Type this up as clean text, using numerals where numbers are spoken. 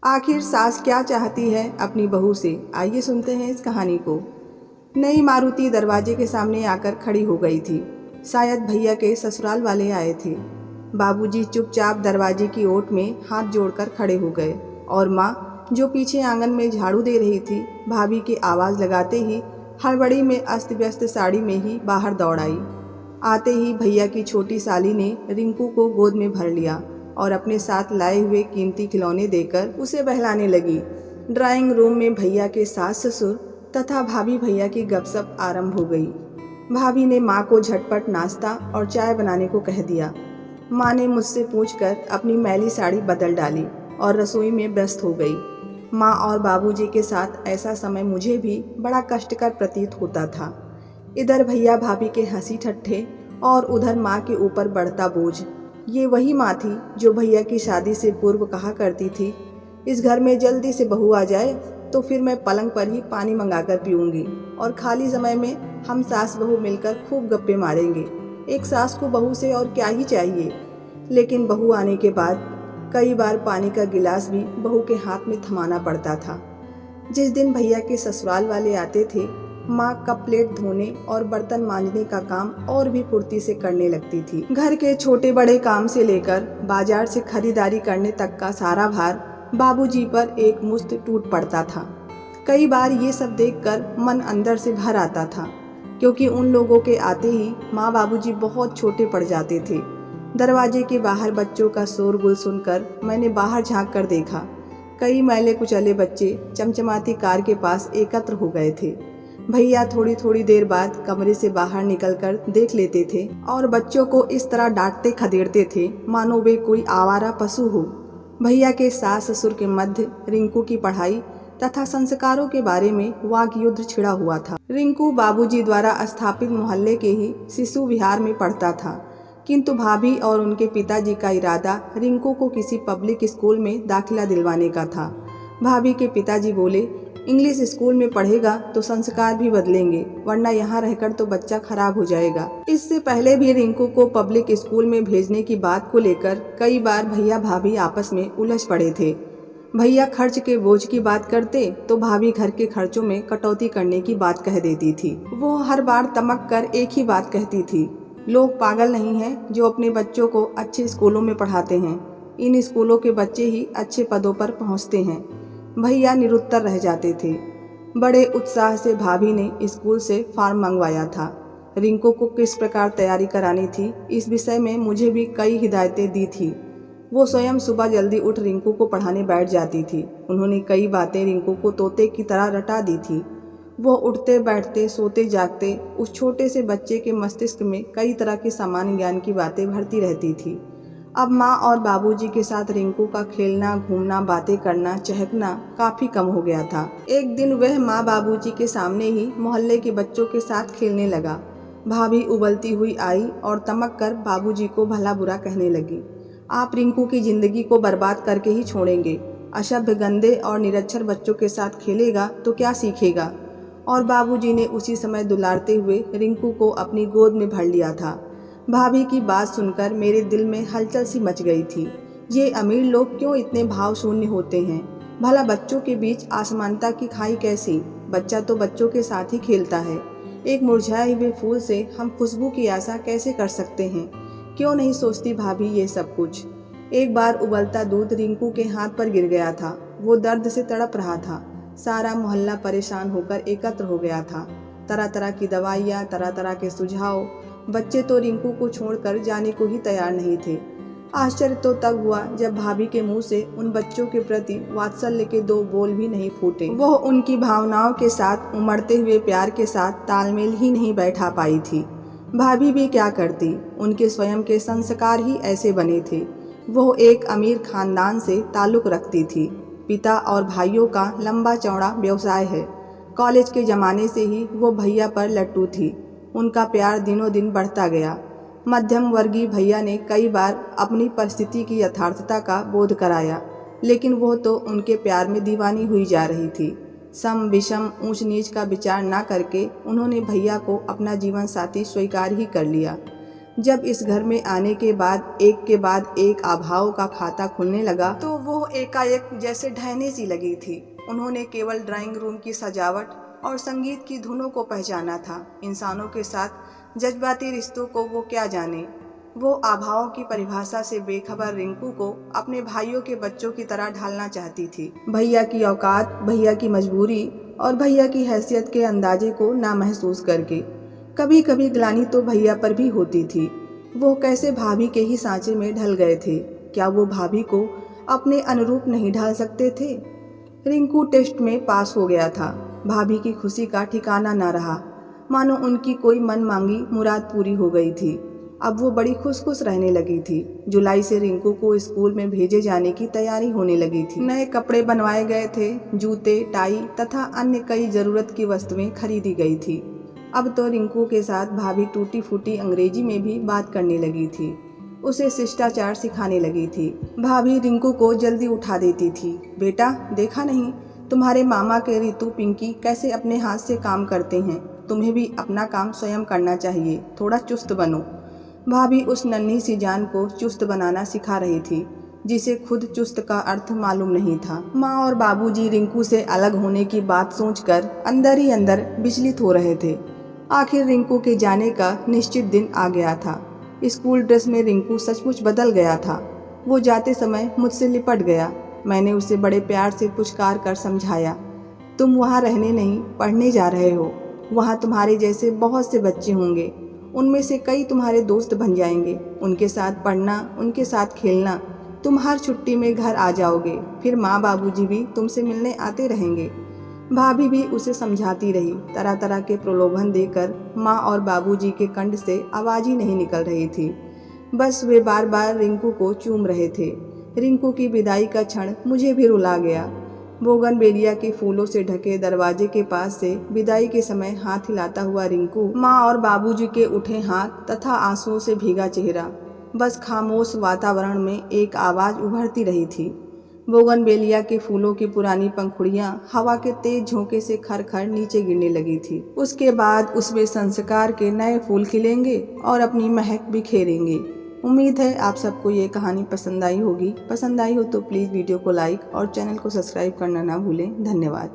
आखिर सास क्या चाहती है अपनी बहू से, आइए सुनते हैं इस कहानी को। नई मारुति दरवाजे के सामने आकर खड़ी हो गई थी। शायद भैया के ससुराल वाले आए थे। बाबूजी चुपचाप दरवाजे की ओट में हाथ जोड़कर खड़े हो गए और माँ, जो पीछे आंगन में झाड़ू दे रही थी, भाभी की आवाज़ लगाते ही हड़बड़ी में अस्त व्यस्त साड़ी में ही बाहर दौड़ आई। आते ही भैया की छोटी साली ने रिंकू को गोद में भर लिया और अपने साथ लाए हुए कीमती खिलौने देकर उसे बहलाने लगी। ड्राइंग रूम में भैया के सास ससुर तथा भाभी भैया की गपशप आरंभ हो गई। भाभी ने माँ को झटपट नाश्ता और चाय बनाने को कह दिया। माँ ने मुझसे पूछकर अपनी मैली साड़ी बदल डाली और रसोई में व्यस्त हो गई। माँ और बाबूजी के साथ ऐसा समय मुझे भी बड़ा कष्टकर प्रतीत होता था। इधर भैया भाभी के हंसी ठट्ठे और उधर माँ के ऊपर बढ़ता बोझ। ये वही माँ थी जो भैया की शादी से पूर्व कहा करती थी, इस घर में जल्दी से बहू आ जाए तो फिर मैं पलंग पर ही पानी मंगाकर पीऊँगी और खाली समय में हम सास बहू मिलकर खूब गप्पे मारेंगे। एक सास को बहू से और क्या ही चाहिए। लेकिन बहू आने के बाद कई बार पानी का गिलास भी बहू के हाथ में थमाना पड़ता था। जिस दिन भैया के ससुराल वाले आते थे, माँ कप प्लेट धोने और बर्तन मांजने का काम और भी फुर्ती से करने लगती थी। घर के छोटे बड़े काम से लेकर बाजार से खरीदारी करने तक का सारा भार बाबूजी पर एक मुश्त टूट पड़ता था। कई बार ये सब देखकर मन अंदर से भर आता था, क्योंकि उन लोगों के आते ही माँ बाबूजी बहुत छोटे पड़ जाते थे। दरवाजे के बाहर बच्चों का शोरगुल सुनकर मैंने बाहर झांक कर देखा। कई मैले कुचले बच्चे चमचमाती कार के पास एकत्र हो गए थे। भैया थोड़ी थोड़ी देर बाद कमरे से बाहर निकलकर देख लेते थे और बच्चों को इस तरह डांटते खदेड़ते थे मानो वे कोई आवारा पशु हो। भैया के सास ससुर के मध्य रिंकू की पढ़ाई तथा संस्कारों के बारे में वाक युद्ध छिड़ा हुआ था। रिंकू बाबूजी द्वारा स्थापित मोहल्ले के ही शिशु विहार में पढ़ता था, किंतु भाभी और उनके पिताजी का इरादा रिंकू को किसी पब्लिक स्कूल में दाखिला दिलवाने का था। भाभी के पिताजी बोले, इंग्लिश स्कूल में पढ़ेगा तो संस्कार भी बदलेंगे, वरना यहाँ रहकर तो बच्चा खराब हो जाएगा। इससे पहले भी रिंकू को पब्लिक स्कूल में भेजने की बात को लेकर कई बार भैया भाभी आपस में उलझ पड़े थे। भैया खर्च के बोझ की बात करते तो भाभी घर के खर्चों में कटौती करने की बात कह देती थी। वो हर बार तमक कर एक ही बात कहती थी, लोग पागल नहीं हैं जो अपने बच्चों को अच्छे स्कूलों में पढ़ाते हैं, इन स्कूलों के बच्चे ही अच्छे पदों पर पहुँचते हैं। भैया निरुत्तर रह जाते थे। बड़े उत्साह से भाभी ने स्कूल से फॉर्म मंगवाया था। रिंकू को किस प्रकार तैयारी करानी थी, इस विषय में मुझे भी कई हिदायतें दी थी। वो स्वयं सुबह जल्दी उठ रिंकू को पढ़ाने बैठ जाती थी। उन्होंने कई बातें रिंकू को तोते की तरह रटा दी थी। वो उठते बैठते सोते जागते उस छोटे से बच्चे के मस्तिष्क में कई तरह के सामान्य ज्ञान की बातें भरती रहती थी। अब माँ और बाबूजी के साथ रिंकू का खेलना, घूमना, बातें करना, चहकना काफ़ी कम हो गया था। एक दिन वह माँ बाबूजी के सामने ही मोहल्ले के बच्चों के साथ खेलने लगा। भाभी उबलती हुई आई और तमक कर बाबूजी को भला बुरा कहने लगी, आप रिंकू की ज़िंदगी को बर्बाद करके ही छोड़ेंगे। अशुद्ध, गंदे और निरक्षर बच्चों के साथ खेलेगा तो क्या सीखेगा। और बाबूजी ने उसी समय दुलारते हुए रिंकू को अपनी गोद में भर लिया था। भाभी की बात सुनकर मेरे दिल में हलचल सी मच गई थी। ये अमीर लोग क्यों इतने भाव शून्य होते हैं। भला बच्चों के बीच आसमानता की खाई कैसी। बच्चा तो बच्चों के साथ ही खेलता है। एक मुरझाए हुए फूल से हम खुशबू की आशा कैसे कर सकते हैं। क्यों नहीं सोचती भाभी ये सब कुछ। एक बार उबलता दूध रिंकू के हाथ पर गिर गया था। वो दर्द से तड़प रहा था। सारा मोहल्ला परेशान होकर एकत्र हो गया था। तरह तरह की दवाइयाँ, तरह तरह के सुझाव। बच्चे तो रिंकू को छोड़कर जाने को ही तैयार नहीं थे। आश्चर्य तो तब हुआ जब भाभी के मुंह से उन बच्चों के प्रति वात्सल्य के दो बोल भी नहीं फूटे। वो उनकी भावनाओं के साथ, उमड़ते हुए प्यार के साथ तालमेल ही नहीं बैठा पाई थी। भाभी भी क्या करती, उनके स्वयं के संस्कार ही ऐसे बने थे। वो एक अमीर खानदान से ताल्लुक़ रखती थी। पिता और भाइयों का लंबा चौड़ा व्यवसाय है। कॉलेज के ज़माने से ही वो भैया पर लट्टू थी। उनका प्यार दिनों दिन बढ़ता गया। मध्यम वर्गीय भैया ने कई बार अपनी परिस्थिति की यथार्थता का बोध कराया, लेकिन वो तो उनके प्यार में दीवानी हुई जा रही थी। सम विषम, ऊंच नीच का विचार ना करके उन्होंने भैया को अपना जीवन साथी स्वीकार ही कर लिया। जब इस घर में आने के बाद एक आभाओं का खाता खुलने लगा तो वो एकाएक जैसे ढहने सी लगी थी। उन्होंने केवल ड्राइंग रूम की सजावट और संगीत की धुनों को पहचाना था। इंसानों के साथ जज्बाती रिश्तों को वो क्या जाने। वो आभाओं की परिभाषा से बेखबर रिंकू को अपने भाइयों के बच्चों की तरह ढालना चाहती थी। भैया की औकात, भैया की मजबूरी और भैया की हैसियत के अंदाजे को ना महसूस करके। कभी कभी ग्लानि तो भैया पर भी होती थी। वो कैसे भाभी के ही सांचे में ढल गए थे। क्या वो भाभी को अपने अनुरूप नहीं ढाल सकते थे? रिंकू टेस्ट में पास हो गया था। भाभी की खुशी का ठिकाना ना रहा, मानो उनकी कोई मन मांगी मुराद पूरी हो गई थी। अब वो बड़ी खुश रहने लगी थी। जुलाई से रिंकू को स्कूल में भेजे जाने की तैयारी होने लगी थी। नए कपड़े बनवाए गए थे, जूते, टाई तथा अन्य कई जरूरत की वस्तुएं खरीदी गई थी। अब तो रिंकू के साथ भाभी टूटी फूटी अंग्रेजी में भी बात करने लगी थी। उसे शिष्टाचार सिखाने लगी थी। भाभी रिंकू को जल्दी उठा देती थी। बेटा, देखा नहीं तुम्हारे मामा के रितु पिंकी कैसे अपने हाथ से काम करते हैं? तुम्हें भी अपना काम स्वयं करना चाहिए, थोड़ा चुस्त बनो। भाभी उस नन्ही सी जान को चुस्त बनाना सिखा रही थी, जिसे खुद चुस्त का अर्थ मालूम नहीं था। माँ और बाबूजी रिंकू से अलग होने की बात सोचकर अंदर ही अंदर विचलित हो रहे थे। आखिर रिंकू के जाने का निश्चित दिन आ गया था। स्कूल ड्रेस में रिंकू सचमुच बदल गया था। वो जाते समय मुझसे लिपट गया। मैंने उसे बड़े प्यार से पुचकार कर समझाया, तुम वहाँ रहने नहीं, पढ़ने जा रहे हो। वहाँ तुम्हारे जैसे बहुत से बच्चे होंगे, उनमें से कई तुम्हारे दोस्त बन जाएंगे। उनके साथ पढ़ना, उनके साथ खेलना। तुम हर छुट्टी में घर आ जाओगे, फिर माँ बाबूजी भी तुमसे मिलने आते रहेंगे। भाभी भी उसे समझाती रही। तरह तरह के प्रलोभन देकर माँ और बाबूजी के कंठ से आवाज़ ही नहीं निकल रही थी। बस वे बार बार रिंकू को चूम रहे थे। रिंकू की विदाई का क्षण मुझे भी रुला गया। बोगनवेलिया के फूलों से ढके दरवाजे के पास से विदाई के समय हाथ हिलाता हुआ रिंकू, माँ और बाबूजी के उठे हाथ तथा आंसुओं से भीगा चेहरा। बस खामोश वातावरण में एक आवाज़ उभरती रही थी। बोगनवेलिया के फूलों की पुरानी पंखुड़ियां हवा के तेज झोंके से खर नीचे गिरने लगी थी। उसके बाद उसमें संस्कार के नए फूल खिलेंगे और अपनी महक बिखेरेंगे। उम्मीद है आप सबको ये कहानी पसंद आई होगी। पसंद आई हो तो प्लीज़ वीडियो को लाइक और चैनल को सब्सक्राइब करना ना भूलें। धन्यवाद।